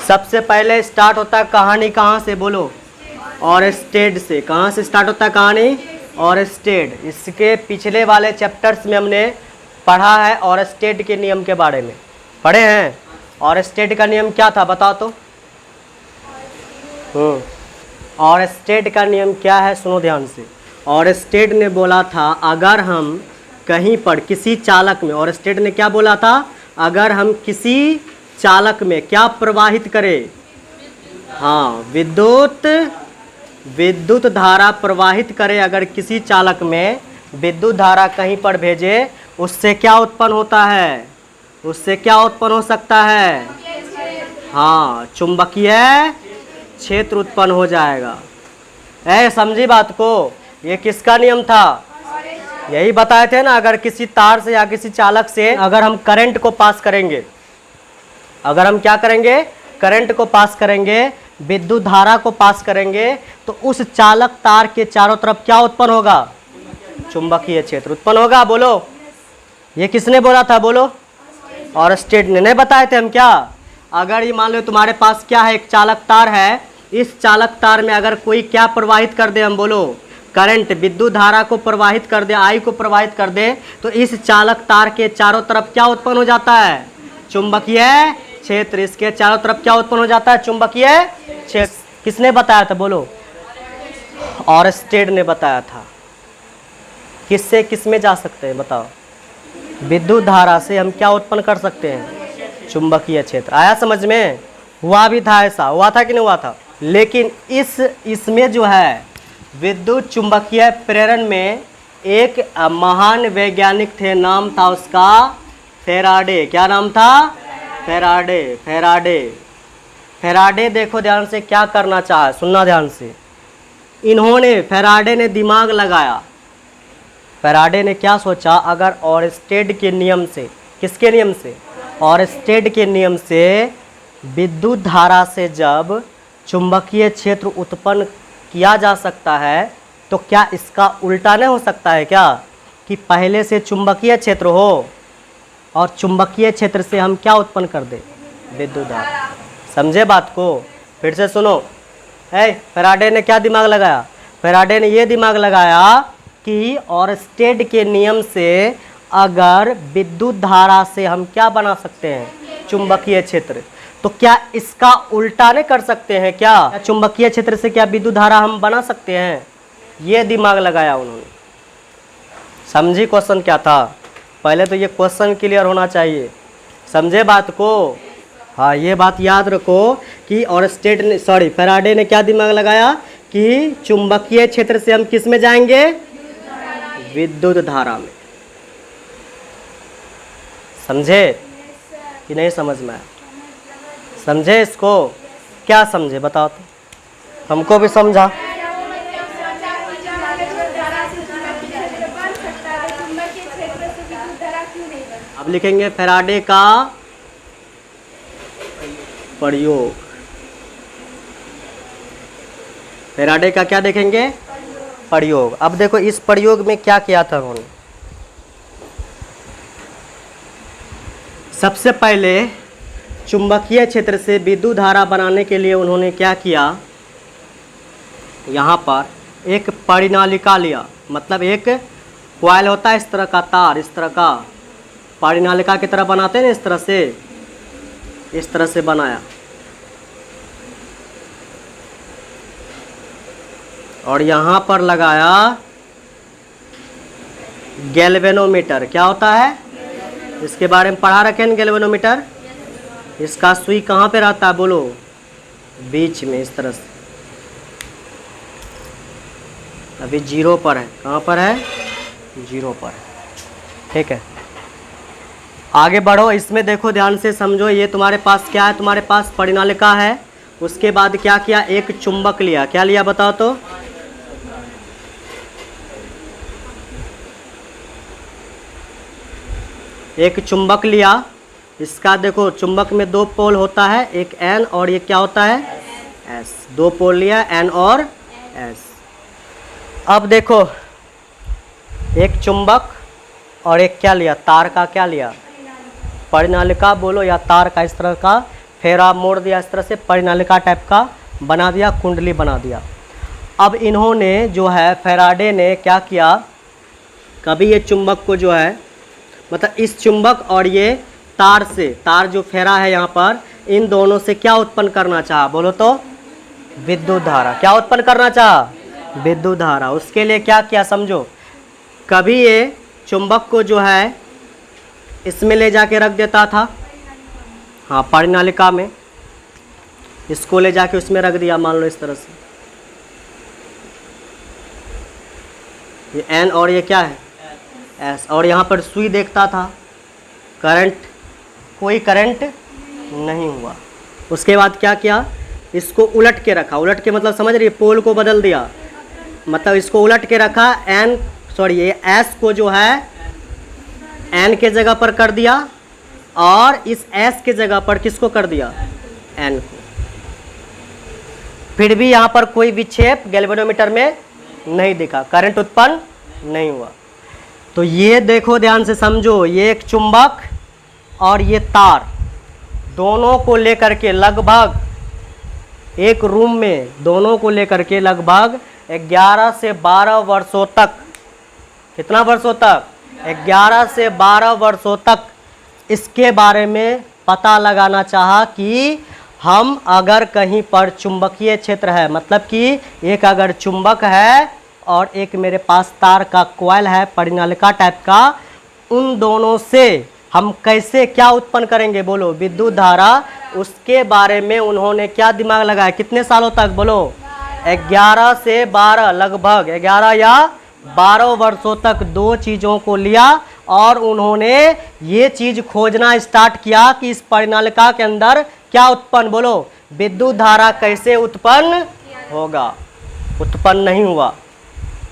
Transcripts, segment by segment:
सबसे पहले स्टार्ट होता है कहानी कहाँ से बोलो? और स्टेड से। कहाँ से स्टार्ट होता है कहानी? और स्टेड। इसके पिछले वाले चैप्टर्स में हमने पढ़ा है और स्टेड के नियम के बारे में पढ़े हैं। और स्टेड का नियम क्या था बताओ तो? और स्टेड का नियम क्या है सुनो ध्यान से। और स्टेड ने बोला था अगर हम कहीं पर किसी चालक में, और स्टेड ने क्या बोला था? अगर हम किसी चालक में क्या प्रवाहित करें? हाँ, विद्युत धारा प्रवाहित करे। अगर किसी चालक में विद्युत धारा कहीं पर भेजे, उससे क्या उत्पन्न होता है? उससे क्या उत्पन्न हो सकता है? हाँ, चुंबकीय क्षेत्र उत्पन्न हो जाएगा। समझी बात को? ये किसका नियम था? यही बताए थे ना, अगर किसी तार से या किसी चालक से अगर हम करंट को पास करेंगे, अगर हम क्या करेंगे? करंट को पास करेंगे, विद्युत धारा को पास करेंगे, तो उस चालक तार के चारों तरफ क्या उत्पन्न होगा? चुंबकीय क्षेत्र उत्पन्न होगा। बोलो, ये किसने बोला था? बोलो। और स्टेड ने नहीं बताए थे हम क्या? अगर ये मान लो तुम्हारे पास क्या है, एक चालक तार है, इस चालक तार में अगर कोई क्या प्रवाहित कर दे, हम बोलो करंट, विद्युत धारा को प्रवाहित कर दे, आई को प्रवाहित कर दे, तो इस चालक तार के चारों तरफ क्या उत्पन्न हो जाता है? चुंबकीय क्षेत्र। इसके चारों तरफ क्या उत्पन्न हो जाता है? चुंबकीय क्षेत्र। किसने बताया था? बोलो। और स्टेड ने बताया था। किससे किसमें जा सकते हैं बताओ? विद्युत धारा से हम क्या उत्पन्न कर सकते हैं? चुंबकीय क्षेत्र। आया समझ में? हुआ भी था, ऐसा हुआ था कि नहीं हुआ था? लेकिन इसमें जो है विद्युत चुंबकीय प्रेरण में एक महान वैज्ञानिक थे, नाम था उसका फैराडे। क्या नाम था? फैराडे देखो ध्यान से क्या करना चाहा, सुनना ध्यान से। फैराडे ने दिमाग लगाया। फैराडे ने क्या सोचा? अगर ऑरस्टेड के नियम से, किसके नियम से? ऑरस्टेड के नियम से विद्युत धारा से जब चुंबकीय क्षेत्र उत्पन्न किया जा सकता है, तो क्या इसका उल्टा नहीं हो सकता है क्या? कि पहले से चुंबकीय क्षेत्र हो और चुंबकीय क्षेत्र से हम क्या उत्पन्न कर दे? विद्युत धारा। समझे बात को? फिर से सुनो। फैराडे ने क्या दिमाग लगाया? फैराडे ने ये दिमाग लगाया कि ऑरस्टेड के नियम से अगर विद्युत धारा से हम क्या बना सकते हैं? चुंबकीय क्षेत्र। तो क्या इसका उल्टा नहीं कर सकते हैं क्या? चुंबकीय क्षेत्र से क्या विद्युत धारा हम बना सकते हैं? ये दिमाग लगाया उन्होंने। समझी क्वेश्चन क्या था? पहले तो ये क्वेश्चन क्लियर होना चाहिए। समझे बात को? हाँ, ये बात याद रखो कि फैराडे ने क्या दिमाग लगाया कि चुंबकीय क्षेत्र से हम किस में जाएंगे? विद्युत धारा में। समझे कि नहीं समझ में आया? समझे इसको? क्या समझे बताओ तो? हमको भी समझा। अब लिखेंगे फैराडे का प्रयोग। फैराडे का क्या देखेंगे? प्रयोग। अब देखो इस प्रयोग में क्या किया था उन्होंने। सबसे पहले चुंबकीय क्षेत्र से विद्युत धारा बनाने के लिए उन्होंने क्या किया? यहाँ पर एक परिनालिका लिया, मतलब एक कॉइल होता है इस तरह का तार, इस तरह का परिनालिका की तरह बनाते हैं ना, इस तरह से बनाया। और यहाँ पर लगाया गैल्वेनोमीटर। क्या होता है? इसके बारे में पढ़ा रखे हैं गैल्वेनोमीटर। इसका सुई कहाँ पे रहता है? बोलो। बीच में, इस तरह से। अभी जीरो पर है। कहाँ पर है? जीरो पर है। ठीक है, आगे बढ़ो। इसमें देखो ध्यान से समझो। ये तुम्हारे पास क्या है? तुम्हारे पास परिनालिका है। उसके बाद क्या किया? एक चुंबक लिया। क्या लिया बताओ तो? एक चुंबक लिया। इसका देखो चुंबक में दो पोल होता है, एक N और ये क्या होता है? S। दो पोल लिया, N और S। अब देखो एक चुंबक और एक क्या लिया? तार का क्या लिया? परिनालिका बोलो या तार का, इस तरह का फेरा मोड़ दिया, इस तरह से परिनालिका टाइप का बना दिया, कुंडली बना दिया। अब इन्होंने जो है फैराडे ने क्या किया, कभी ये चुंबक को जो है मतलब इस चुंबक और ये तार से, तार जो फेरा है यहाँ पर, इन दोनों से क्या उत्पन्न करना चाहा, बोलो तो विद्युत धारा। क्या उत्पन्न करना चाहा, विद्युत धारा। उसके लिए क्या किया समझो, कभी ये चुंबक को जो है इसमें ले जाके रख देता था, हाँ परिनालिका में, इसको ले जाके उसमें रख दिया, मान लो इस तरह से, ये एन और ये क्या है एस, और यहाँ पर सुई देखता था, करंट, कोई करंट नहीं हुआ। उसके बाद क्या किया, इसको उलट के रखा, उलट के मतलब समझ रही है, पोल को बदल दिया, मतलब इसको उलट के रखा, एन सॉरी ये एस को जो है एन के जगह पर कर दिया, और इस एस के जगह पर किसको कर दिया, एन को। फिर भी यहाँ पर कोई विक्षेप गैल्वेनोमीटर में नहीं दिखा, करंट उत्पन्न नहीं हुआ। तो ये देखो ध्यान से समझो, ये एक चुंबक और ये तार, दोनों को लेकर के लगभग एक रूम में, दोनों को लेकर के लगभग 11 से 12 वर्षों तक, कितना वर्षों तक, 11 से 12 वर्षों तक इसके बारे में पता लगाना चाहा कि हम अगर कहीं पर चुंबकीय क्षेत्र है, मतलब कि एक अगर चुंबक है और एक मेरे पास तार का कॉइल है परिनालिका टाइप का, उन दोनों से हम कैसे क्या उत्पन्न करेंगे, बोलो विद्युत धारा। उसके बारे में उन्होंने क्या दिमाग लगाया, कितने सालों तक, बोलो 11 से 12, लगभग 11 या 12 वर्षों तक दो चीज़ों को लिया, और उन्होंने ये चीज़ खोजना स्टार्ट किया कि इस परिनालिका के अंदर क्या उत्पन्न, बोलो विद्युत धारा कैसे उत्पन्न होगा। उत्पन्न नहीं हुआ।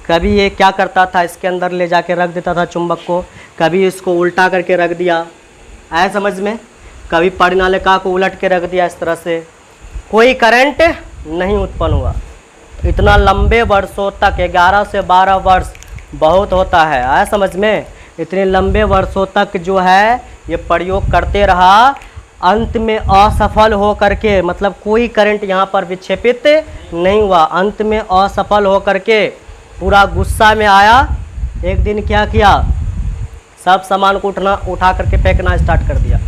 कभी ये क्या करता था, इसके अंदर ले जाके रख देता था चुंबक को, कभी इसको उल्टा करके रख दिया, आया समझ में, कभी परिनालिका को उलट के रख दिया, इस तरह से कोई करंट नहीं उत्पन्न हुआ। इतना लंबे वर्षों तक, 11 से 12 वर्ष बहुत होता है, आया समझ में, इतने लंबे वर्षों तक जो है ये प्रयोग करते रहा। अंत में असफल हो करके, मतलब कोई करंट यहाँ पर विक्षेपित नहीं हुआ। अंत में असफल हो करके पूरा गुस्सा में आया, एक दिन क्या किया, सब सामान को उठा करके फेंकना स्टार्ट कर दिया।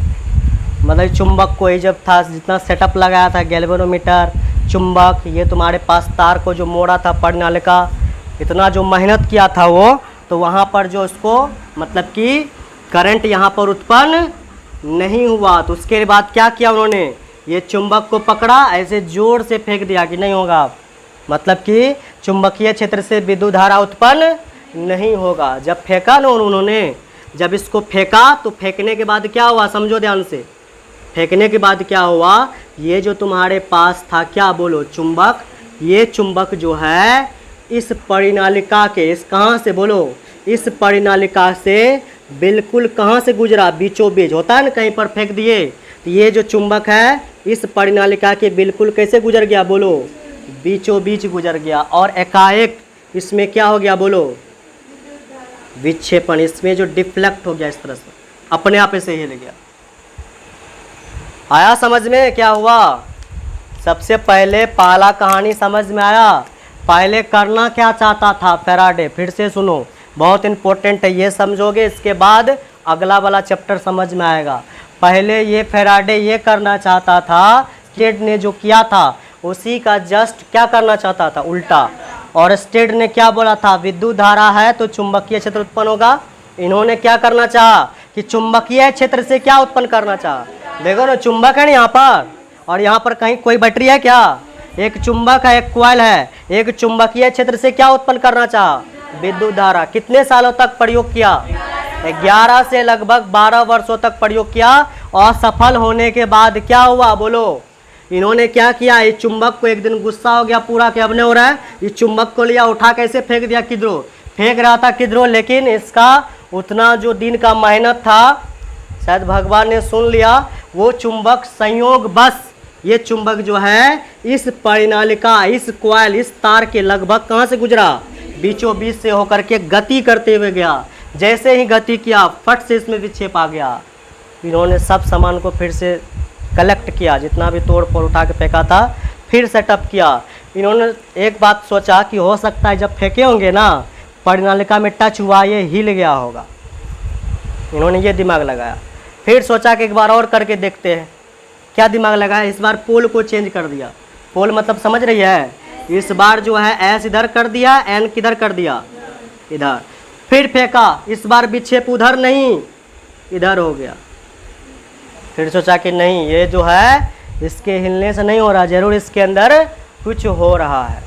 मतलब चुंबक को, ये जब था जितना सेटअप लगाया था, गैल्वेनोमीटर, चुंबक, ये तुम्हारे पास तार को जो मोड़ा था परिनालिका, इतना जो मेहनत किया था वो, तो वहाँ पर जो उसको मतलब कि करंट यहाँ पर उत्पन्न नहीं हुआ। तो उसके बाद क्या किया उन्होंने, ये चुंबक को पकड़ा, ऐसे जोर से फेंक दिया कि नहीं होगा, मतलब कि चुंबकीय क्षेत्र से विद्युत धारा उत्पन्न नहीं होगा। जब फेंका ना उन्होंने, जब इसको फेंका तो फेंकने के बाद क्या हुआ, समझो ध्यान से, फेंकने के बाद क्या हुआ, ये जो तुम्हारे पास था क्या, बोलो चुंबक, ये चुंबक जो है इस परिनालिका के, इस कहाँ से, बोलो इस परिनालिका से बिल्कुल कहाँ से गुजरा, बीचों बीच होता है ना, कहीं पर फेंक दिए, तो ये जो चुंबक है इस परिनालिका के बिल्कुल कैसे गुजर गया, बोलो बीचों बीच गुजर गया, और एकाएक इसमें क्या हो गया, बोलो विक्षेपण, इसमें जो डिफ्लेक्ट हो गया, इस तरह से अपने आप से हिल गया। आया समझ में क्या हुआ। सबसे पहले पहला कहानी समझ में आया। पहले करना क्या चाहता था फैराडे, फिर से सुनो, बहुत इंपॉर्टेंट है, ये समझोगे इसके बाद अगला वाला चैप्टर समझ में आएगा। पहले ये फैराडे ये करना चाहता था, स्टेड ने जो किया था उसी का जस्ट क्या करना चाहता था, उल्टा। और स्टेड ने क्या बोला था, विद्युत धारा है तो चुंबकीय क्षेत्र उत्पन्न होगा। इन्होंने क्या करना चाहा कि चुंबकीय क्षेत्र से क्या उत्पन्न करना चाहा, देखो ना चुंबक है ना यहाँ पर, और यहाँ पर कहीं कोई बैटरी है क्या, एक चुंबक है, एक कॉइल है, एक चुंबकीय क्षेत्र से क्या उत्पन्न करना चाहा, विद्युत धारा। कितने सालों तक प्रयोग किया, 11 से लगभग 12 वर्षों तक प्रयोग किया। और सफल होने के बाद क्या हुआ, बोलो इन्होंने क्या किया, इस चुंबक को एक दिन गुस्सा हो गया पूरा कि अब नहीं हो रहा है, इस चुंबक को लिया उठा कैसे फेंक दिया, किधरों फेंक रहा था किधरों, लेकिन इसका उतना जो दिन का मेहनत था शायद भगवान ने सुन लिया। वो चुंबक संयोग बस, ये चुंबक जो है इस परिनालिका, इस कॉइल, इस तार के लगभग कहाँ से गुजरा, बीचों बीच से होकर के गति करते हुए गया। जैसे ही गति किया फट से इसमें विक्षेप आ गया। इन्होंने सब सामान को फिर से कलेक्ट किया, जितना भी तोड़ फोड़ उठा के फेंका था फिर सेटअप किया। इन्होंने एक बात सोचा कि हो सकता है जब फेंके होंगे ना परिनालिका में टच हुआ, ये हिल गया होगा। इन्होंने ये दिमाग लगाया। फिर सोचा कि एक बार और करके देखते हैं। क्या दिमाग लगाया, इस बार पोल को चेंज कर दिया। पोल मतलब समझ रही है, इस बार जो है एस इधर कर दिया, एन किधर कर दिया, इधर। फिर फेंका, इस बार विक्षेप उधर नहीं इधर हो गया। फिर सोचा कि नहीं ये जो है इसके हिलने से नहीं हो रहा, जरूर इसके अंदर कुछ हो रहा है।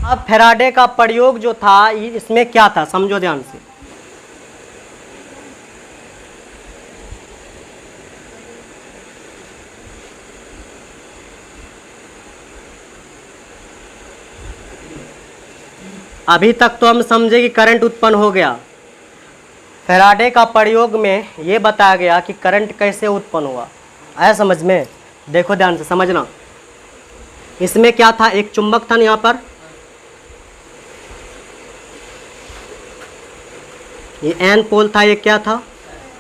अब फैराडे का प्रयोग जो था इसमें क्या था, समझो ध्यान से। अभी तक तो हम समझे कि करंट उत्पन्न हो गया। फैराडे का प्रयोग में ये बताया गया कि करंट कैसे उत्पन्न हुआ। आया समझ में? देखो ध्यान से समझना। इसमें क्या था, एक चुंबक था ना यहाँ पर, ये एन पोल था, ये क्या था,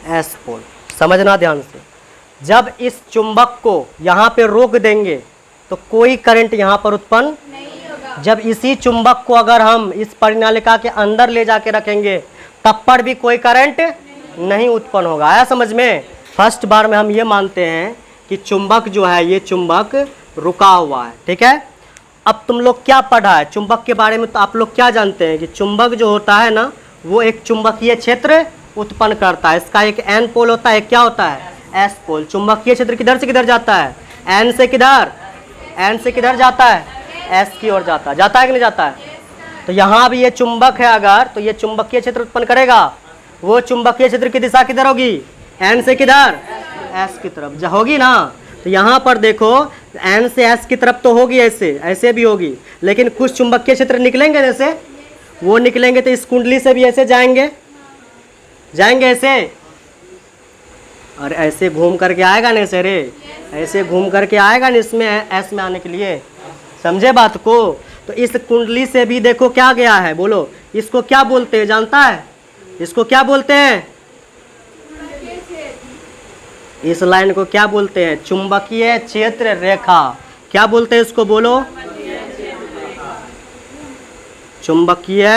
एस पोल। समझना ध्यान से। जब इस चुंबक को यहाँ पे रोक देंगे तो कोई करंट यहाँ पर उत्पन्न नहीं होगा। जब इसी चुंबक को अगर हम इस परिनालिका के अंदर ले जाके रखेंगे तब पर भी कोई करंट नहीं उत्पन्न होगा। आया समझ में? फर्स्ट बार में हम ये मानते हैं कि चुंबक जो है ये चुंबक रुका हुआ है। ठीक है, अब तुम लोग क्या पढ़ा है चुंबक के बारे में, तो आप लोग क्या जानते हैं कि चुंबक जो होता है ना वो एक चुंबकीय क्षेत्र उत्पन्न करता है। इसका एक एन पोल होता है, क्या होता है, एस पोल। चुंबकीय क्षेत्र किधर से किधर जाता है, एन से किधर, एन से किधर जाता है, एस की ओर जाता है। जाता है कि नहीं जाता है? तो यहाँ भी ये चुंबक है अगर, तो ये चुंबकीय क्षेत्र उत्पन्न करेगा। वो चुंबकीय क्षेत्र की दिशा किधर होगी, एन से किधर, एस की तरफ होगी ना। तो यहाँ पर देखो एन से एस की तरफ तो होगी, ऐसे ऐसे भी होगी, लेकिन कुछ चुंबकीय क्षेत्र निकलेंगे जैसे वो निकलेंगे तो इस कुंडली से भी ऐसे जाएंगे, जाएंगे ऐसे, और ऐसे घूम करके आएगा ना ऐसे रे, ऐसे घूम करके आएगा ना इसमें एस में आने के लिए। समझे बात को? तो इस कुंडली से भी देखो क्या गया है, बोलो इसको क्या बोलते हैं, जानता है इसको क्या बोलते हैं? इस लाइन को क्या बोलते हैं, चुंबकीय क्षेत्र रेखा। क्या बोलते हैं इसको, बोलो, चुंबकीय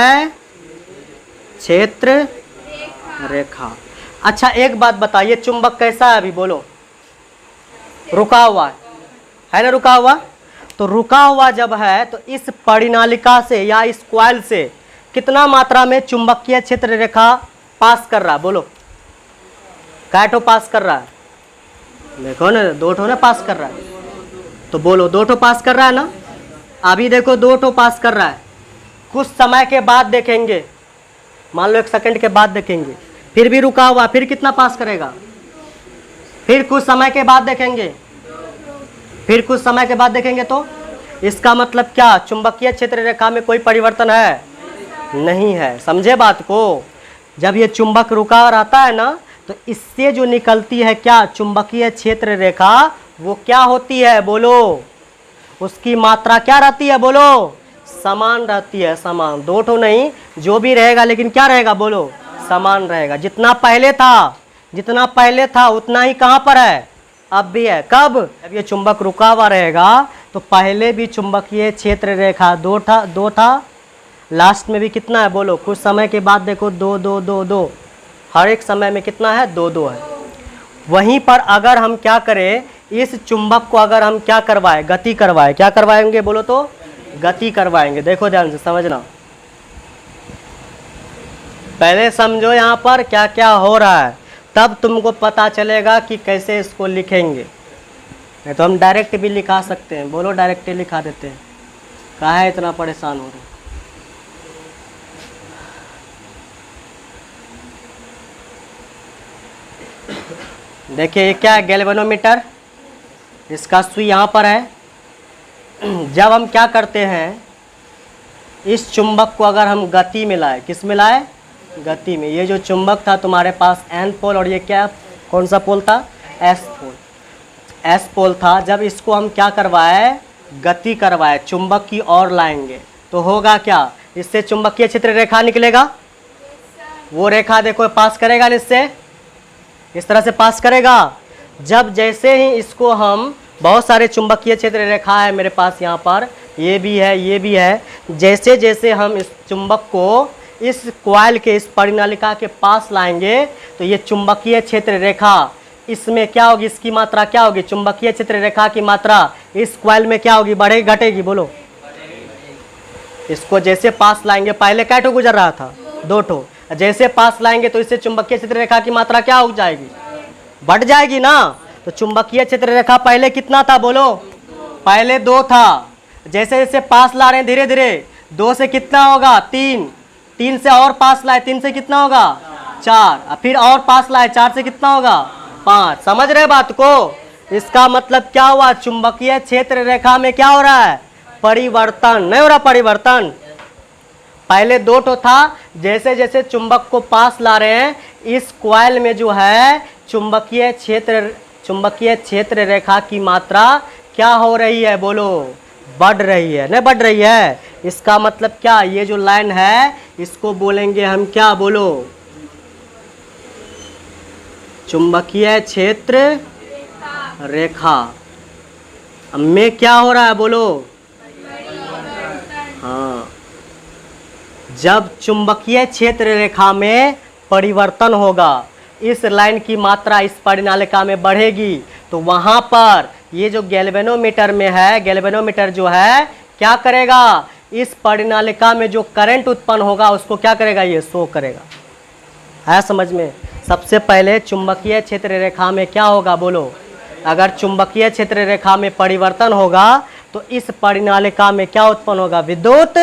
क्षेत्र रेखा। अच्छा एक बात बताइए, चुंबक कैसा है अभी, बोलो, रुका हुआ है ना, रुका हुआ। तो रुका हुआ जब है तो इस परिनालिका से या इस कॉइल से कितना मात्रा में चुंबकीय क्षेत्र रेखा पास कर रहा है, बोलो, कै ठो पास कर रहा है? देखो ना, दो ठो ना पास कर रहा है। तो बोलो दो ठो पास कर रहा है ना। अभी देखो दो ठो पास कर रहा है, कुछ समय के बाद देखेंगे, मान लो 1 सेकंड के बाद देखेंगे फिर भी रुका हुआ, फिर कितना पास करेगा, फिर कुछ समय के बाद देखेंगे, फिर कुछ समय के बाद देखेंगे। तो इसका मतलब क्या, चुंबकीय क्षेत्र रेखा में कोई परिवर्तन है नहीं है। समझे बात को? जब ये चुंबक रुका रहता है ना तो इससे जो निकलती है क्या, चुंबकीय क्षेत्र रेखा, वो क्या होती है, बोलो, उसकी मात्रा क्या रहती है, बोलो, समान रहती है। समान, दो ठो नहीं, जो भी रहेगा लेकिन क्या रहेगा, बोलो, समान रहेगा। जितना पहले था, जितना पहले था उतना ही कहाँ पर है, अब भी है। कब, जब ये चुंबक रुका हुआ रहेगा तो पहले भी चुंबकीय क्षेत्र रेखा दो था, लास्ट में भी कितना है, बोलो, कुछ समय के बाद देखो दो दो दो दो, हर एक समय में कितना है, दो दो है। वहीं पर अगर हम क्या करें, इस चुंबक को अगर हम क्या करवाएं, गति करवाएं, क्या करवाएंगे, बोलो तो, गति करवाएंगे। देखो ध्यान से समझना, पहले समझो यहाँ पर क्या क्या हो रहा है, तब तुमको पता चलेगा कि कैसे इसको लिखेंगे। नहीं तो हम डायरेक्ट भी लिखा सकते हैं, बोलो, डायरेक्ट ही लिखा देते हैं, काहे इतना परेशान हो रहे। देखिए ये क्या है, गैल्वेनोमीटर, इसका सुई यहाँ पर है। जब हम क्या करते हैं, इस चुंबक को अगर हम गति में लाए, किस में लाए, गति में। ये जो चुंबक था तुम्हारे पास एन पोल, और ये क्या, कौन सा पोल था, एस पोल, एस पोल था। जब इसको हम क्या करवाए, गति करवाए, चुंबक की ओर लाएंगे तो होगा क्या, इससे चुंबकीय क्षेत्र रेखा निकलेगा। वो रेखा देखो पास करेगा, इससे इस तरह से पास करेगा। जब जैसे ही इसको हम, बहुत सारे चुंबकीय क्षेत्र रेखा है मेरे पास यहाँ पर, ये भी है, ये भी है, जैसे जैसे हम इस चुंबक को इस कॉइल के, इस परिनालिका के पास लाएंगे तो ये चुंबकीय क्षेत्र रेखा, इसमें क्या होगी, इसकी मात्रा क्या होगी, चुंबकीय क्षेत्र रेखा की मात्रा इस कॉइल में क्या होगी, बढ़ेगी घटेगी, बोलो। इसको जैसे पास लाएंगे, पहले क्या ठो गुजर रहा था, 2 ठो, जैसे पास लाएंगे तो इससे चुंबकीय क्षेत्र रेखा की मात्रा क्या हो जाएगी, बढ़ जाएगी ना। तो चुंबकीय क्षेत्र रेखा पहले कितना था, बोलो, पहले 2 था, जैसे जैसे पास ला रहे हैं धीरे धीरे, 2 से कितना होगा, 3, 3 से और पास लाए, 3 से कितना होगा, 4, फिर और पास लाए, 4 से कितना होगा, 5। समझ रहे बात को। इसका मतलब क्या हुआ, चुंबकीय क्षेत्र रेखा में क्या हो रहा है, परिवर्तन, नहीं हो रहा परिवर्तन। पहले 2 ठो था, जैसे जैसे चुंबक को पास ला रहे हैं, इस कॉइल में जो है चुंबकीय क्षेत्र रेखा की मात्रा क्या हो रही है, बोलो, बढ़ रही है, नहीं बढ़ रही है। इसका मतलब क्या, ये जो लाइन है इसको बोलेंगे हम क्या, बोलो, चुंबकीय क्षेत्र रेखा में क्या हो रहा है, बोलो, हाँ, जब चुंबकीय क्षेत्र रेखा में परिवर्तन होगा, इस लाइन की मात्रा इस परिनालिका में बढ़ेगी, तो वहां पर ये जो गैल्वेनोमीटर में है, गैल्वेनोमीटर जो है क्या करेगा, इस परिनालिका में जो करंट उत्पन्न होगा उसको क्या करेगा, ये शो करेगा। है समझ में। सबसे पहले चुंबकीय क्षेत्र रेखा में क्या होगा, बोलो, अगर चुंबकीय क्षेत्र रेखा में परिवर्तन होगा तो इस परिनालिका में क्या उत्पन्न होगा, विद्युत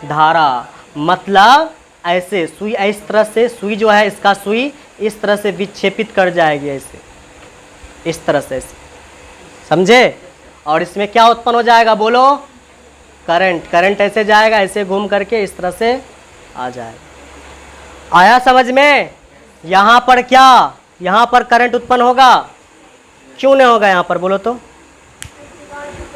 धारा। मतलब ऐसे सुई, इस तरह से सुई जो है, इसका सुई इस तरह से विक्षेपित कर जाएगी, ऐसे, इस तरह से, समझे। और इसमें क्या उत्पन्न हो जाएगा, बोलो, करंट। करंट ऐसे जाएगा, ऐसे घूम करके इस तरह से आ जाएगा। आया समझ में। यहाँ पर क्या, यहाँ पर करंट उत्पन्न होगा, क्यों नहीं होगा यहाँ पर, बोलो तो,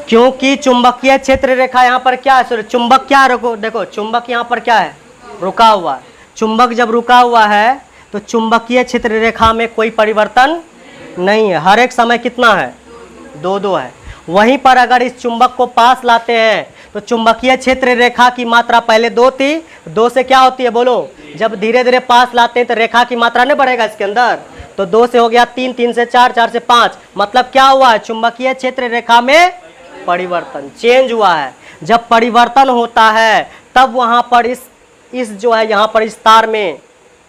क्योंकि चुंबकीय क्षेत्र रेखा यहाँ पर क्या है, चुंबक क्या है, देखो चुंबक यहाँ पर क्या है, रुका हुआ है। चुंबक जब रुका हुआ है तो चुंबकीय क्षेत्र रेखा में कोई परिवर्तन नहीं है, हर एक समय कितना है, 2-2 है। वहीं पर अगर इस चुंबक को पास लाते हैं तो चुंबकीय क्षेत्र रेखा की मात्रा पहले 2 थी, 2 से क्या होती है, बोलो, जब धीरे धीरे पास लाते हैं तो रेखा की मात्रा नहीं बढ़ेगा इसके अंदर, तो 2 से हो गया 3, 3 से 4, 4 से 5। मतलब क्या हुआ है, चुंबकीय क्षेत्र रेखा में परिवर्तन, चेंज हुआ है। जब परिवर्तन होता है तब वहां पर इस जो है यहाँ पर इस तार में,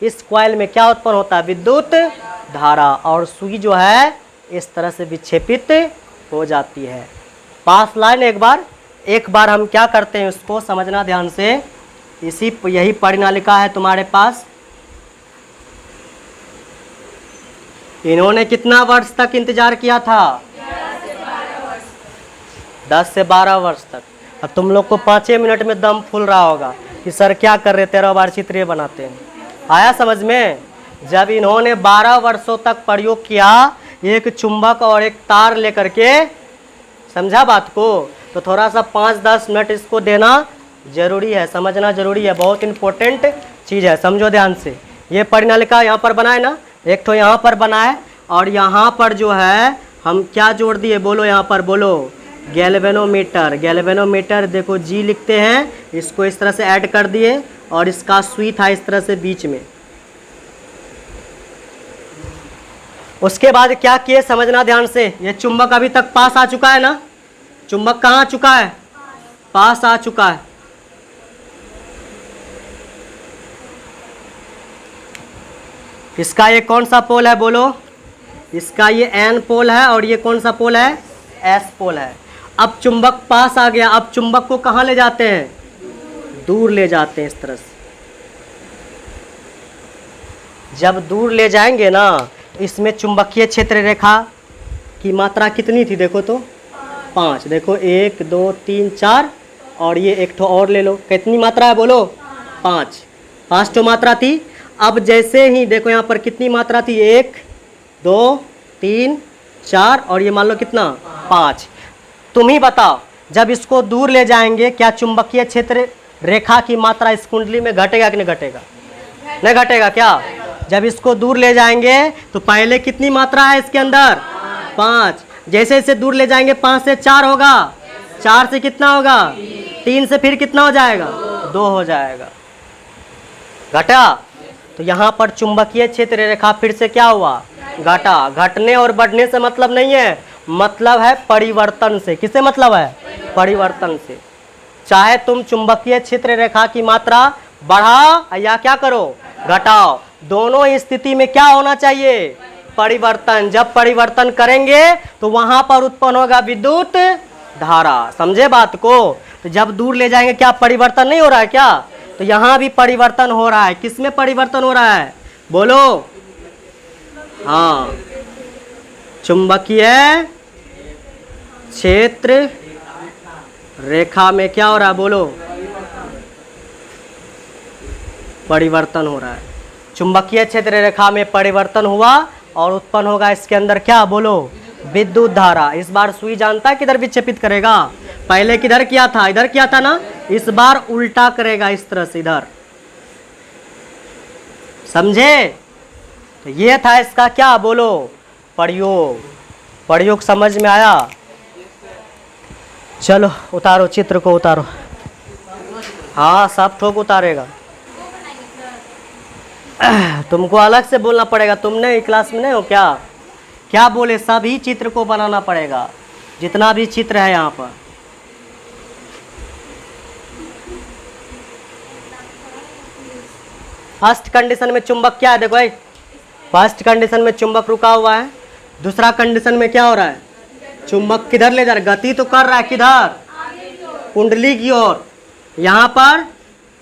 इस कॉइल में क्या उत्पन्न होता है, विद्युत धारा, और सुई जो है इस तरह से विक्षेपित हो जाती है। पास लाइन एक बार हम क्या करते हैं उसको समझना ध्यान से। यही परिनालिका है तुम्हारे पास। इन्होंने कितना वर्ष तक इंतजार किया था, 10 से 12 वर्ष तक। अब तुम लोग को 5 मिनट में दम फूल रहा होगा कि सर क्या कर रहे, 13 बार चित्र ये बनाते हैं। आया समझ में। जब इन्होंने 12 वर्षों तक प्रयोग किया एक चुंबक और एक तार लेकर के, समझा बात को, तो थोड़ा सा 5-10 मिनट इसको देना जरूरी है, समझना जरूरी है, बहुत इंपॉर्टेंट चीज़ है, समझो ध्यान से। ये परिनालिका यहाँ पर बनाए ना, एक तो यहाँ पर बनाए, और यहाँ पर जो है हम क्या जोड़ दिए, बोलो, यहाँ पर बोलो, गैल्वेनोमीटर। गैल्वेनोमीटर देखो जी लिखते हैं, इसको इस तरह से ऐड कर दिए, और इसका सुई था इस तरह से बीच में। उसके बाद क्या किए, समझना ध्यान से। ये चुंबक अभी तक पास आ चुका है ना, चुंबक कहाँ आ चुका है, पास आ चुका है। इसका ये कौन सा पोल है, बोलो, इसका ये N पोल है, और ये कौन सा पोल है, S पोल है। अब चुंबक पास आ गया, अब चुंबक को कहाँ ले जाते हैं, दूर ले जाते हैं इस तरह से। जब दूर ले जाएंगे ना, इसमें चुंबकीय क्षेत्र रेखा की मात्रा कितनी थी, देखो तो 5, देखो 1 2 3 4, और ये एक ठो और ले लो, कितनी मात्रा है, बोलो, 5 ठो मात्रा थी। अब जैसे ही देखो यहाँ पर कितनी मात्रा थी, 1 2 3 4, और ये मान लो कितना, 5। तुम ही बताओ, जब इसको दूर ले जाएंगे क्या चुंबकीय क्षेत्र रेखा की मात्रा इस कुंडली में घटेगा कि नहीं घटेगा, नहीं घटेगा क्या। जब इसको दूर ले जाएंगे तो पहले कितनी मात्रा है इसके अंदर, 5। जैसे जैसे दूर ले जाएंगे 5 से 4 होगा, 4 से कितना होगा 3 से फिर कितना हो जाएगा 2 हो जाएगा, घटा। तो यहाँ पर चुंबकीय क्षेत्र रेखा फिर से क्या हुआ घटा। घटने और बढ़ने से मतलब नहीं है, मतलब है परिवर्तन से। किससे मतलब है परिवर्तन से। चाहे तुम चुंबकीय क्षेत्र रेखा की मात्रा बढ़ाओ या क्या करो घटाओ, दोनों स्थिति में क्या होना चाहिए परिवर्तन। जब परिवर्तन करेंगे तो वहां पर उत्पन्न होगा विद्युत धारा। समझे बात को। तो जब दूर ले जाएंगे क्या परिवर्तन नहीं हो रहा है क्या, तो यहाँ भी परिवर्तन हो रहा है। किसमें परिवर्तन हो रहा है बोलो, हाँ चुंबकीय क्षेत्र रेखा में क्या हो रहा है बोलो परिवर्तन हो रहा है। चुंबकीय क्षेत्र रेखा में परिवर्तन हुआ और उत्पन्न होगा इसके अंदर क्या बोलो विद्युत धारा। इस बार सुई जानता है किधर विक्षेपित करेगा, पहले किधर किया था इधर किया था ना, इस बार उल्टा करेगा इस तरह से इधर। समझे। तो ये था इसका क्या बोलो प्रयोग। प्रयोग समझ में आया। चलो उतारो चित्र को उतारो। हाँ सब ठोक उतारेगा। तुमको अलग से बोलना पड़ेगा, तुमने क्लास में नहीं हो क्या, क्या बोले सभी चित्र को बनाना पड़ेगा जितना भी चित्र है यहाँ पर। फर्स्ट कंडीशन में चुंबक क्या है देखो भाई, फर्स्ट कंडीशन में चुंबक रुका हुआ है। दूसरा कंडीशन में क्या हो रहा है चुंबक किधर ले जा रहा है, गति तो कर रहा है किधर कुंडली की ओर। यहाँ पर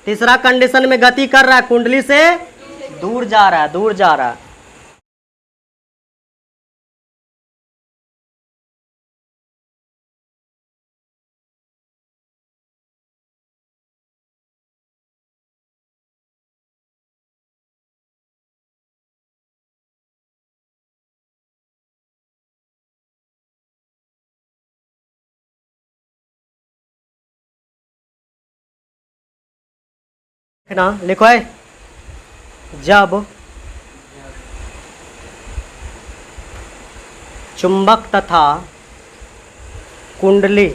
तीसरा कंडीशन में गति कर रहा है कुंडली से दूर जा रहा है, दूर जा रहा है। ना लिखो है जब चुंबक तथा कुंडली,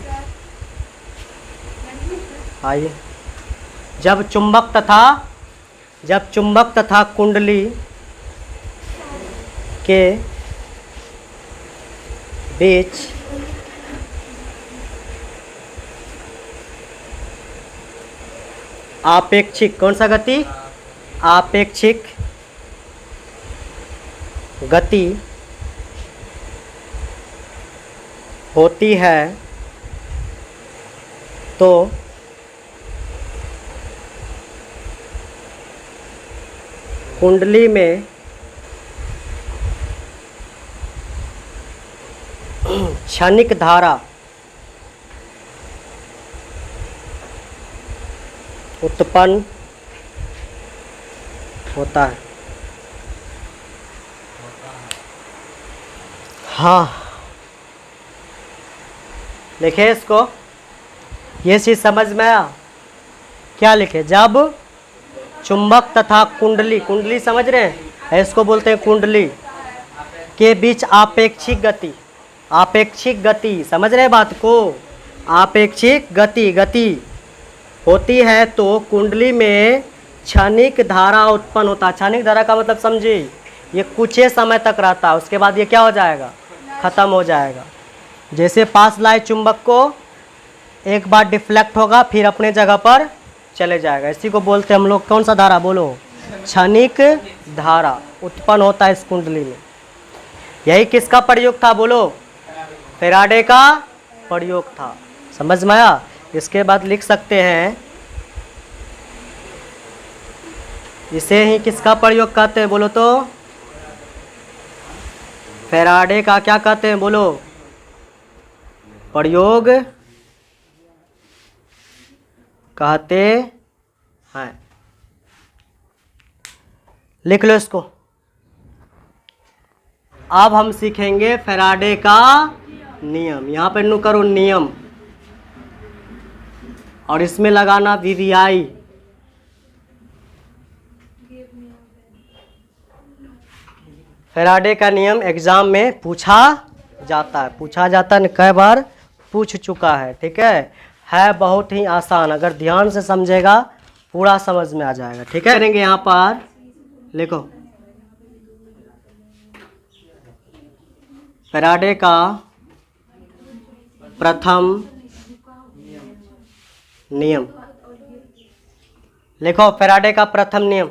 आइए जब चुंबक तथा कुंडली के बीच आपेक्षिक, कौन सा गति आपेक्षिक गति होती है तो कुंडली में क्षणिक धारा उत्पन्न होता है। हाँ लिखे इसको, ये चीज समझ में आया क्या लिखे। जब चुंबक तथा कुंडली, कुंडली समझ रहे हैं इसको बोलते हैं कुंडली के बीच आपेक्षिक गति, आपेक्षिक गति समझ रहे बात को, आपेक्षिक गति होती है तो कुंडली में क्षणिक धारा उत्पन्न होता है। क्षणिक धारा का मतलब समझिए ये कुछ ही समय तक रहता है, उसके बाद ये क्या हो जाएगा खत्म हो जाएगा। जैसे पास लाए चुंबक को एक बार डिफ्लेक्ट होगा फिर अपने जगह पर चले जाएगा, इसी को बोलते हैं हम लोग कौन सा धारा बोलो क्षणिक धारा उत्पन्न होता है इस कुंडली में। यही किसका प्रयोग था बोलो फैराडे का प्रयोग था। समझ में आया। इसके बाद लिख सकते हैं इसे ही किसका प्रयोग कहते हैं बोलो तो फैराडे का क्या कहते हैं बोलो प्रयोग कहते हैं। लिख लो इसको। अब हम सीखेंगे फैराडे का नियम। यहाँ पे नु करो नियम और इसमें लगाना वीवीआई। फैराडे का नियम एग्जाम में पूछा जाता है। पूछा जाता है, कई बार पूछ चुका है। ठीक है बहुत ही आसान, अगर ध्यान से समझेगा पूरा समझ में आ जाएगा। ठीक है, करेंगे यहाँ पर लिखो फैराडे का प्रथम नियम। लिखो फैराडे का प्रथम नियम।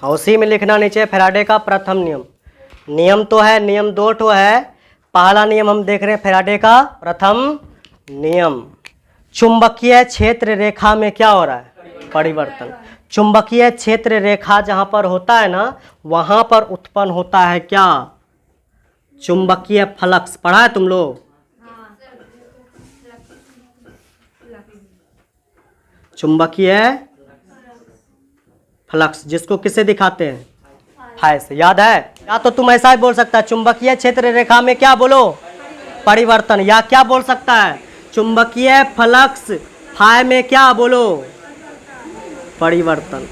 हाँ उसी में लिखना नीचे फैराडे का प्रथम नियम। नियम तो है, नियम दो ठो है। पहला नियम हम देख रहे हैं फैराडे का प्रथम नियम। चुंबकीय क्षेत्र रेखा में क्या हो रहा है? परिवर्तन। चुंबकीय क्षेत्र रेखा जहां पर होता है ना, वहां पर उत्पन्न होता है क्या? चुंबकीय फ्लक्स। पढ़ा है तुम लोग? चुंबकीय फ्लक्स जिसको किससे दिखाते हैं? फाई से। याद है? या तो तुम ऐसा ही बोल सकता है चुंबकीय क्षेत्र रेखा में क्या बोलो? परिवर्तन। या क्या बोल सकता है? चुंबकीय फ्लक्स फाई में क्या बोलो? परिवर्तन।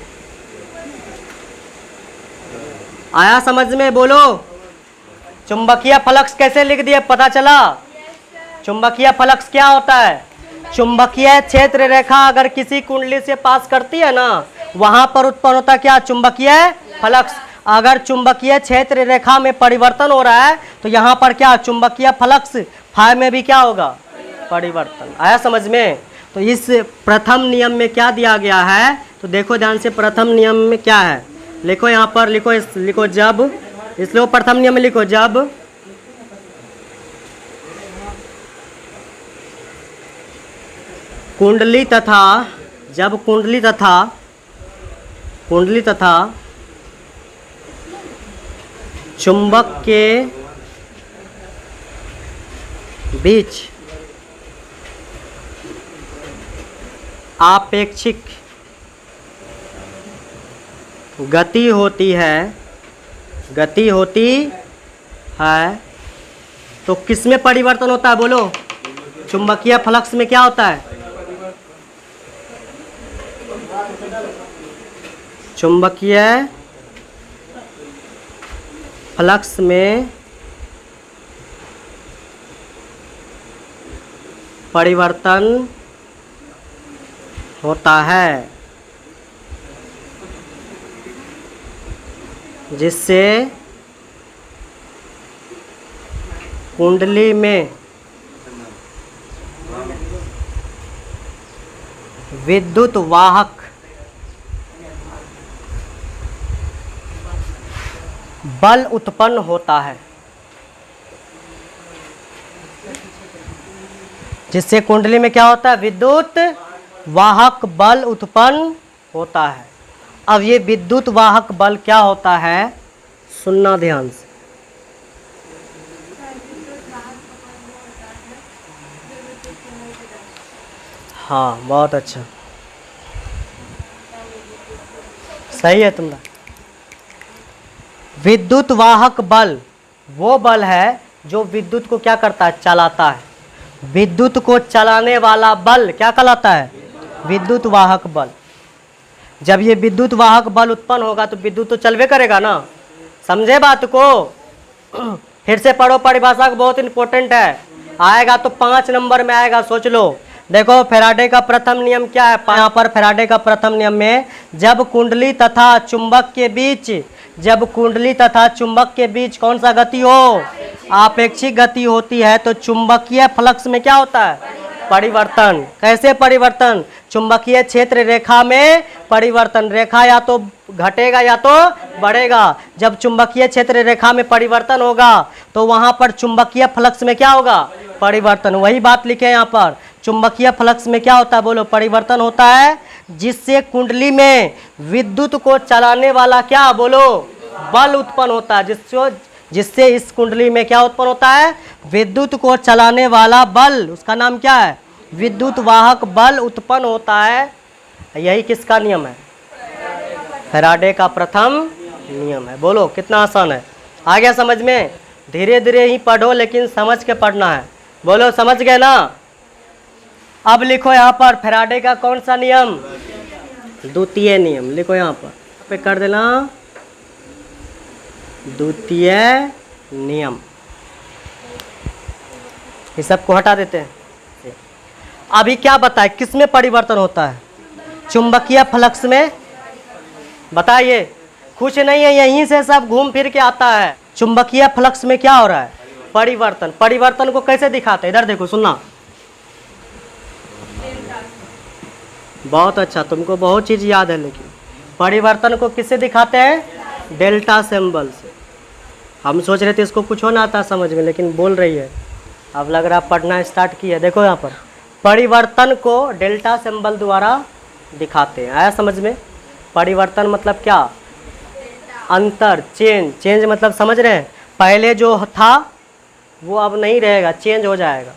आया समझ में? बोलो। चुंबकीय फ्लक्स कैसे लिख दिए, पता चला? चुंबकीय फ्लक्स क्या होता है? चुंबकीय क्षेत्र रेखा अगर किसी कुंडली से पास करती है ना, वहां पर उत्पन्न होता क्या? चुंबकीय फ्लक्स। अगर चुंबकीय क्षेत्र रेखा में परिवर्तन हो रहा है तो यहाँ पर क्या? चुंबकीय फ्लक्स फाई में भी क्या होगा? परिवर्तन। आया समझ में? तो इस प्रथम नियम में क्या दिया गया है, तो देखो ध्यान से। प्रथम नियम में क्या है लिखो, यहाँ पर लिखो, लिखो जब, इसलिए प्रथम नियम में लिखो जब कुंडली तथा, जब कुंडली तथा चुंबक के बीच आपेक्षिक गति होती है तो किसमें परिवर्तन होता है? बोलो। चुंबकीय फ्लक्स में क्या होता है? चुंबकीय फ्लक्स में परिवर्तन होता है जिससे कुंडली में विद्युत वाहक बल उत्पन्न होता है। जिससे कुंडली में क्या होता है? विद्युत वाहक बल उत्पन्न होता है। अब ये विद्युत वाहक बल क्या होता है, सुनना ध्यान से। हाँ बहुत अच्छा, सही है तुम्हारा। विद्युत वाहक बल वो बल है जो विद्युत को क्या करता है? चलाता है। विद्युत को चलाने वाला बल क्या कहलाता है? विद्युत वाहक बल। जब ये विद्युत वाहक बल उत्पन्न होगा तो विद्युत तो चलवे करेगा ना। समझे बात को? फिर से पढ़ो, परिभाषा बहुत इंपॉर्टेंट है, आएगा तो 5 नंबर में आएगा, सोच लो। देखो फैराडे का प्रथम नियम क्या है, यहाँ पर फैराडे का प्रथम नियम में जब कुंडली तथा चुंबक के बीच, जब कुंडली तथा चुंबक के बीच कौन सा गति हो? आपेक्षिक गति होती है तो चुंबकीय फ्लक्स में क्या होता है? परिवर्तन। कैसे परिवर्तन? चुंबकीय क्षेत्र रेखा में परिवर्तन। रेखा या तो घटेगा या तो बढ़ेगा। जब चुंबकीय क्षेत्र रेखा में परिवर्तन होगा तो वहां पर चुंबकीय फ्लक्स में क्या होगा? परिवर्तन। वही बात लिखे यहाँ पर, चुंबकीय फ्लक्स में क्या होता है? बोलो, परिवर्तन होता है, जिससे कुंडली में विद्युत को चलाने वाला क्या? बोलो, बल उत्पन्न होता है। जिससे इस कुंडली में क्या उत्पन्न होता है? विद्युत को चलाने वाला बल, उसका नाम क्या है? विद्युत वाहक बल उत्पन्न होता है। यही किसका नियम है? फैराडे का प्रथम नियम है। बोलो कितना आसान है, आ गया समझ में? धीरे धीरे ही पढ़ो लेकिन समझ के पढ़ना है। बोलो समझ गए ना? अब लिखो यहाँ पर फैराडे का कौन सा नियम? द्वितीय नियम। लिखो यहाँ पर पे कर देना, द्वितीय नियम। ये सबको हटा देते हैं। अभी क्या बताए किस में परिवर्तन होता है? चुंबकीय फ्लक्स में। बताइए, कुछ नहीं है, यहीं से सब घूम फिर के आता है। चुंबकीय फ्लक्स में क्या हो रहा है? परिवर्तन। परिवर्तन को कैसे दिखाते हैं? इधर देखो, सुनना। बहुत अच्छा, तुमको बहुत चीज याद है। लेकिन परिवर्तन को किससे दिखाते हैं? डेल्टा सिंबल से। हम सोच रहे थे इसको कुछ होना आता समझ में, लेकिन बोल रही है। अब लग रहा पढ़ना स्टार्ट किया। देखो यहाँ पर परिवर्तन को डेल्टा सिंबल द्वारा दिखाते हैं। आया समझ में? परिवर्तन मतलब क्या? अंतर, चेंज। चेंज मतलब समझ रहे हैं? पहले जो था वो अब नहीं रहेगा, चेंज हो जाएगा।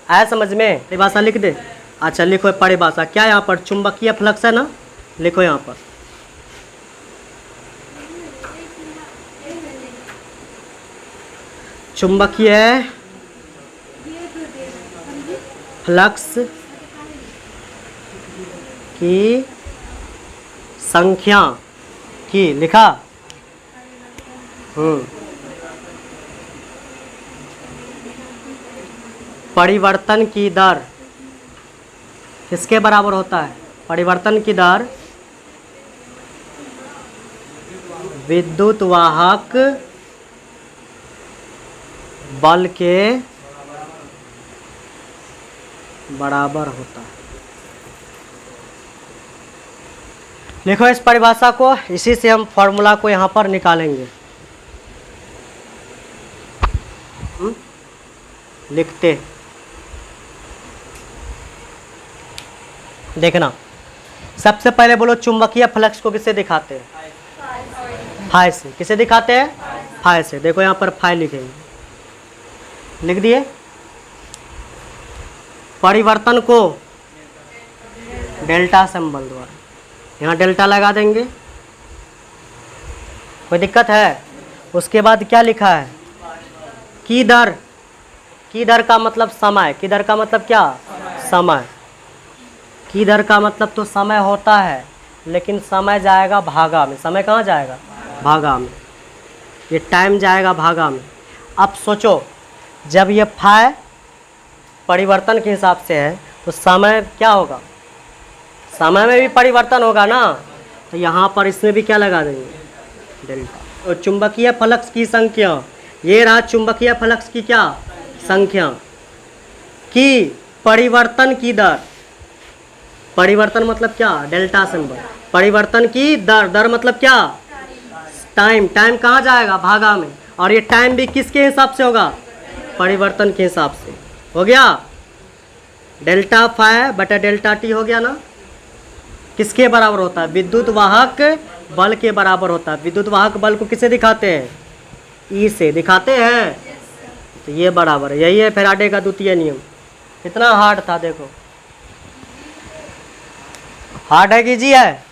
आया समझ में? परिभाषा लिख दे। अच्छा लिखो परिभाषा। क्या यहाँ पर? चुंबकीय फ्लक्स है ना, लिखो यहाँ पर। चुंबकीय फ्लक्स की संख्या की, लिखा? परिवर्तन की दर किसके बराबर होता है? परिवर्तन की दर विद्युत वाहक बल के बराबर होता है। लिखो इस परिभाषा को। इसी से हम फॉर्मूला को यहाँ पर निकालेंगे। लिखते देखना। सबसे पहले बोलो, चुंबकीय फ्लक्स को किससे दिखाते हैं? फाई से। किसे दिखाते हैं? फाई से। देखो यहाँ पर फाई लिखेंगे, लिख दिए। परिवर्तन को डेल्टा सिंबल द्वारा, यहाँ डेल्टा लगा देंगे। कोई दिक्कत है? उसके बाद क्या लिखा है? की दर। की दर का मतलब समय। की दर का मतलब क्या? समय। की दर का मतलब तो समय होता है, लेकिन समय जाएगा भागा में। समय कहाँ जाएगा? भागा में। ये टाइम जाएगा भागा में। अब सोचो, जब ये फाई परिवर्तन के हिसाब से है तो समय क्या होगा? समय में भी परिवर्तन होगा ना, तो यहाँ पर इसमें भी क्या लगा देंगे? डेल्टा। तो चुंबकीय फ्लक्स की संख्या, ये रहा चुंबकीय फ्लक्स की क्या संख्या, की परिवर्तन की दर। परिवर्तन मतलब क्या? Delta symbol. परिवर्तन की दर। दर मतलब क्या? टाइम। टाइम कहाँ जाएगा? भागा में। और ये टाइम भी किसके हिसाब से होगा? परिवर्तन के हिसाब से। हो गया? डेल्टा फाई बटा डेल्टा टी हो गया ना। किसके बराबर होता है? विद्युत वाहक बल के बराबर होता है। विद्युत वाहक बल को किसे दिखाते हैं? ई से दिखाते हैं। तो ये बराबर है। यही है फैराडे का द्वितीय नियम। कितना हार्ड था देखो। हार्ड है कि जी है?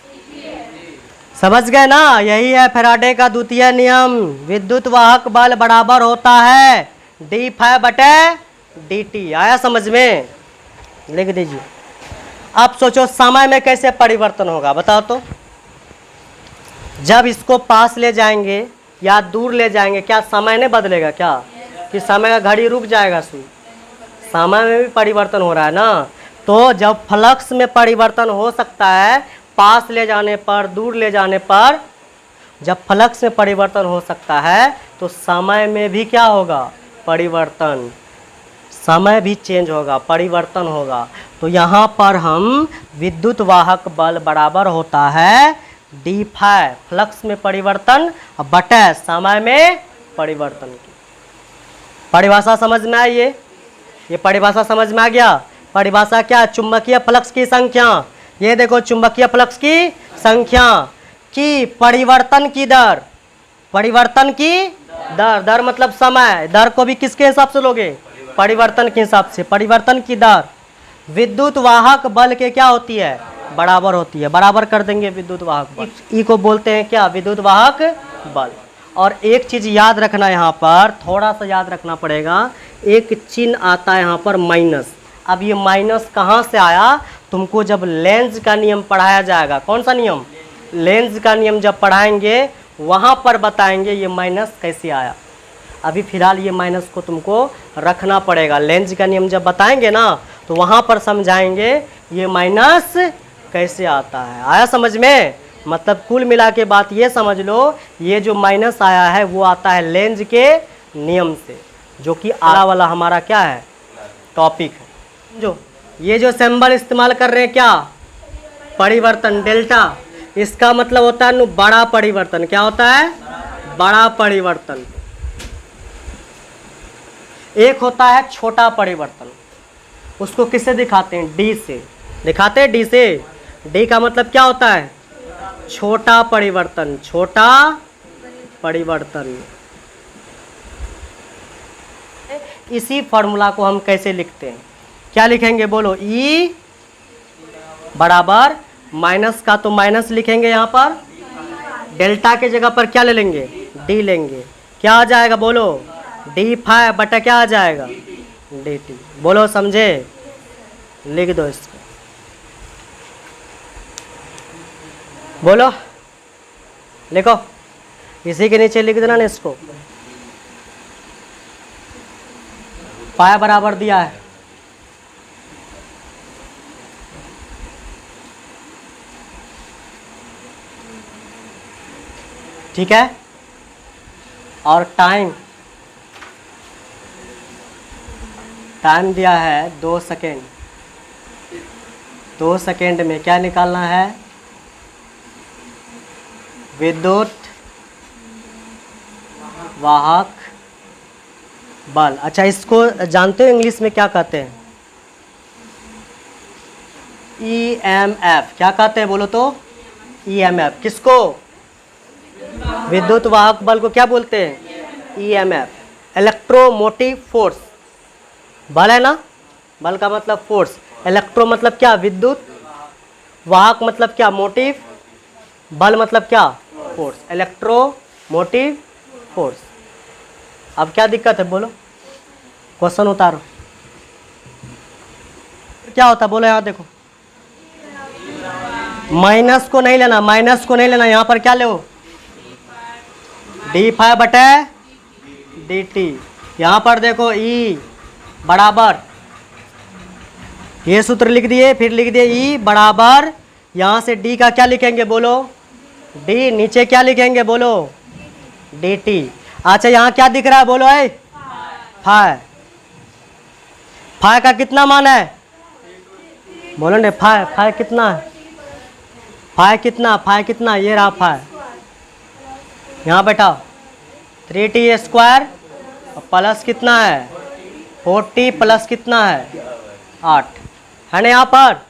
समझ गए ना? यही है फैराडे का द्वितीय नियम। विद्युत वाहक बल बराबर होता है डी फाई बटे डी टी। आया समझ में? लिख दीजिए। अब सोचो समय में कैसे परिवर्तन होगा, बताओ तो। जब इसको पास ले जाएंगे या दूर ले जाएंगे, क्या समय नहीं बदलेगा क्या? कि समय का घड़ी रुक जाएगा? समय में भी परिवर्तन हो रहा है ना। तो जब फ्लक्स में परिवर्तन हो सकता है पास ले जाने पर, दूर ले जाने पर, जब फ्लक्स में परिवर्तन हो सकता है तो समय में भी क्या होगा? परिवर्तन। समय भी चेंज होगा, परिवर्तन होगा। तो यहाँ पर हम विद्युत वाहक बल बराबर होता है डी फाई, फ्लक्स में परिवर्तन बटे समय में परिवर्तन की। परिभाषा समझ में आई? ये परिभाषा समझ में आ गया? परिभाषा क्या? चुंबकीय फ्लक्स की संख्या। ये देखो, चुंबकीय फ्लक्स की संख्या की परिवर्तन की दर। परिवर्तन की दर। दर मतलब समय। दर को भी किसके हिसाब से लोगे? परिवर्तन के हिसाब से। परिवर्तन की दर विद्युत वाहक बल के क्या होती है? बराबर होती है। बराबर कर देंगे विद्युत वाहक बल। ई को बोलते हैं क्या? विद्युत वाहक बल। और एक चीज याद रखना, यहाँ पर थोड़ा सा याद रखना पड़ेगा। एक चिन्ह आता है यहाँ पर माइनस। अब ये माइनस कहाँ से आया? तुमको जब लेंज का नियम पढ़ाया जाएगा। कौन सा नियम? लेंज का नियम जब पढ़ाएंगे वहाँ पर बताएंगे ये माइनस कैसे आया। अभी फ़िलहाल ये माइनस को तुमको रखना पड़ेगा। लेंज का नियम जब बताएंगे ना तो वहाँ पर समझाएंगे ये माइनस कैसे आता है। आया समझ में? मतलब कुल मिला के बात ये समझ लो, ये जो माइनस आया है वो आता है लेंज के नियम से, जो कि आला वाला हमारा क्या है, टॉपिक है। जो ये जो सिंबल इस्तेमाल कर रहे हैं क्या, परिवर्तन, डेल्टा, इसका मतलब होता है बड़ा परिवर्तन। क्या होता है? बड़ा परिवर्तन। एक होता है छोटा परिवर्तन, उसको किससे दिखाते हैं? डी से दिखाते हैं, डी से। डी का मतलब क्या होता है? छोटा परिवर्तन, छोटा परिवर्तन। इसी फॉर्मूला को हम कैसे लिखते हैं? क्या लिखेंगे बोलो? ई बराबर माइनस का तो माइनस लिखेंगे यहाँ पर, डेल्टा के जगह पर क्या ले लेंगे? डी लेंगे। क्या आ जाएगा बोलो? डी फाइव बटा क्या आ जाएगा? D T. बोलो समझे? लिख दो इसको, बोलो लिखो, इसी के नीचे लिख देना ना इसको। पाया बराबर दिया है, ठीक है। और टाइम दिया है 2 सेकेंड। 2 सेकेंड में क्या निकालना है? विद्युत वाहक बल। अच्छा, इसको जानते हो इंग्लिश में क्या कहते हैं? EMF। क्या कहते हैं बोलो तो? EMF। किसको? विद्युत वाहक बल को क्या बोलते हैं? EMF, electromotive force. बल है ना, बल का मतलब फोर्स, इलेक्ट्रो मतलब क्या? विद्युत, वाहक मतलब क्या? मोटिव, बल मतलब क्या? Force, electromotive force. अब क्या दिक्कत है बोलो? क्वेश्चन उतारो। क्या होता बोलो? यहाँ देखो, माइनस को नहीं लेना, माइनस को नहीं लेना, यहाँ पर क्या लो? डी फाइव बटे डी टी। यहाँ पर देखो ई बराबर, ये सूत्र लिख दिए, फिर लिख दिए ई बराबर, यहाँ से डी का क्या लिखेंगे बोलो? डी, नीचे क्या लिखेंगे बोलो? D T. अच्छा, यहाँ क्या दिख रहा है बोलो? है फाइव। फाइव का कितना मान है बोलो ने? फाइव, फाइव कितना है? फाइव कितना? फाइव कितना? ये रहा फाइव। यहाँ बैठाओ, 3t स्क्वायर प्लस कितना है? 4t प्लस कितना है? 8 है ना। यहाँ पर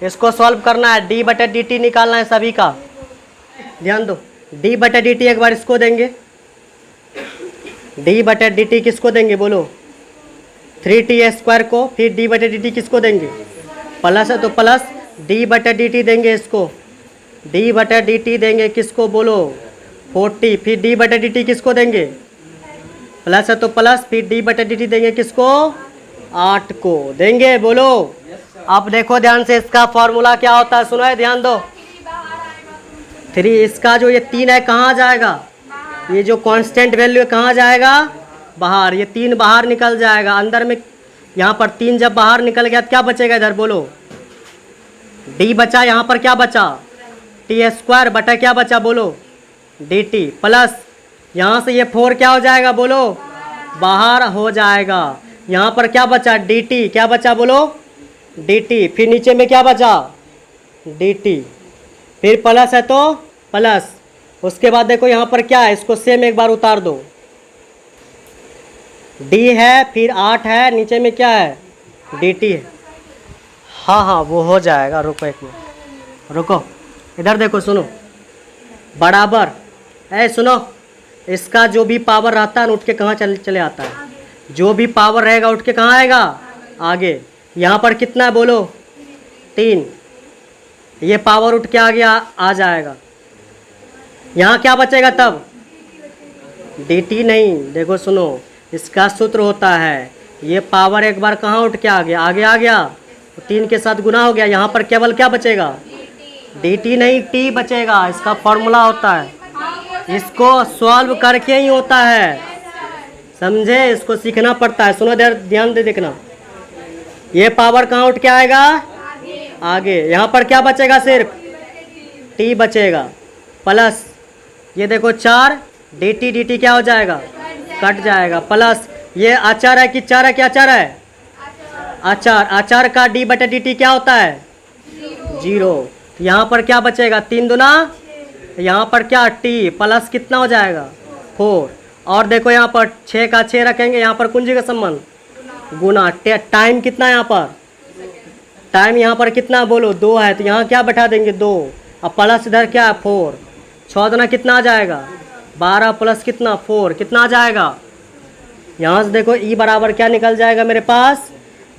इसको सॉल्व करना है, d बटे डी टी निकालना है सभी का। ध्यान दो, d बटे डी टी एक बार इसको देंगे, d बटे डी टी किसको देंगे बोलो? 3t स्क्वायर को। फिर d बटे डी टी किसको देंगे? प्लस है तो प्लस d बटे डी टी देंगे इसको, d बटे डी टी देंगे किसको बोलो? 40। फिर d बटे डी टी किसको देंगे? प्लस है तो प्लस, फिर d बटे डी टी देंगे किसको? 8 को देंगे। बोलो अब देखो ध्यान से, इसका फॉर्मूला क्या होता है? सुनो है, ध्यान दो। 3, इसका जो ये 3 है कहाँ जाएगा? ये जो कांस्टेंट वैल्यू है कहाँ जाएगा? बाहर। ये 3 बाहर निकल जाएगा, अंदर में यहाँ पर 3 जब बाहर निकल गया तो क्या बचेगा इधर बोलो? d बचा, यहाँ पर क्या बचा? t स्क्वायर बटा क्या बचा बोलो? डी टी प्लस, यहाँ से ये 4 क्या हो जाएगा बोलो? बाहर हो जाएगा। यहाँ पर क्या बचा? D T. क्या बचा बोलो? D T. फिर नीचे में क्या बचा? D T. फिर प्लस है तो प्लस, उसके बाद देखो यहाँ पर क्या है, इसको सेम एक बार उतार दो। डी है, फिर 8 है, नीचे में क्या है? डी टी है। हाँ हाँ वो हो जाएगा, रुको एक मिनट, रुको इधर देखो, सुनो बराबर। सुनो, इसका जो भी पावर रहता है ना उठ के कहाँ चले आता है? जो भी पावर रहेगा उठ के कहाँ आएगा? आगे। यहाँ पर कितना है बोलो? 3। ये पावर उठ के आगे आ जाएगा। यहाँ क्या बचेगा तब? डी टी नहीं, देखो सुनो, इसका सूत्र होता है, ये पावर एक बार कहाँ उठ के आगे आ गया तो 3 के साथ गुना हो गया। यहाँ पर केवल क्या बचेगा? डी टी नहीं, टी बचेगा। इसका फॉर्मूला होता है, इसको सॉल्व करके ही होता है। समझे, इसको सीखना पड़ता है। सुनो देर ध्यान दे देखना, ये पावर का आउट क्या आएगा आगे। यहाँ पर क्या बचेगा, सिर्फ टी बचेगा, प्लस ये देखो 4 dt, dt क्या हो जाएगा, कट जाएगा, प्लस ये आचार है कि चार है, क्या आचार है, आचार, आचार का d बटे dt क्या होता है 0। यहाँ पर क्या बचेगा, 3 दूना, यहाँ पर क्या t प्लस कितना हो जाएगा 4। और देखो यहाँ पर 6 का 6 रखेंगे, यहाँ पर कुंजी का संबंध गुना, टाइम कितना है यहाँ पर, टाइम यहाँ पर कितना बोलो 2 है, तो यहाँ क्या बैठा देंगे 2, अब प्लस इधर क्या है 4, 6 दूना कितना आ जाएगा 12 प्लस कितना 4, कितना आ जाएगा। यहाँ से देखो ई बराबर क्या निकल जाएगा मेरे पास,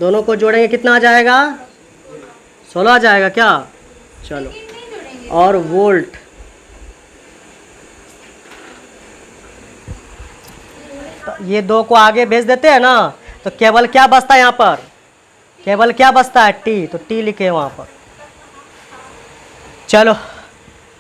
दोनों को जोड़ेंगे कितना आ जाएगा 16 आ जाएगा क्या। चलो, और वोल्ट, तो ये 2 को आगे भेज देते हैं ना, तो केवल क्या बचता है यहाँ पर, केवल क्या बचता है टी, तो टी लिखे वहाँ पर। चलो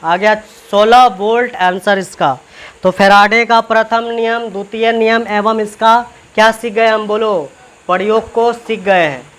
आ गया 16 वोल्ट आंसर इसका। तो फैराडे का प्रथम नियम, द्वितीय नियम एवं इसका क्या सीख गए हम, बोलो प्रयोग को सीख गए हैं।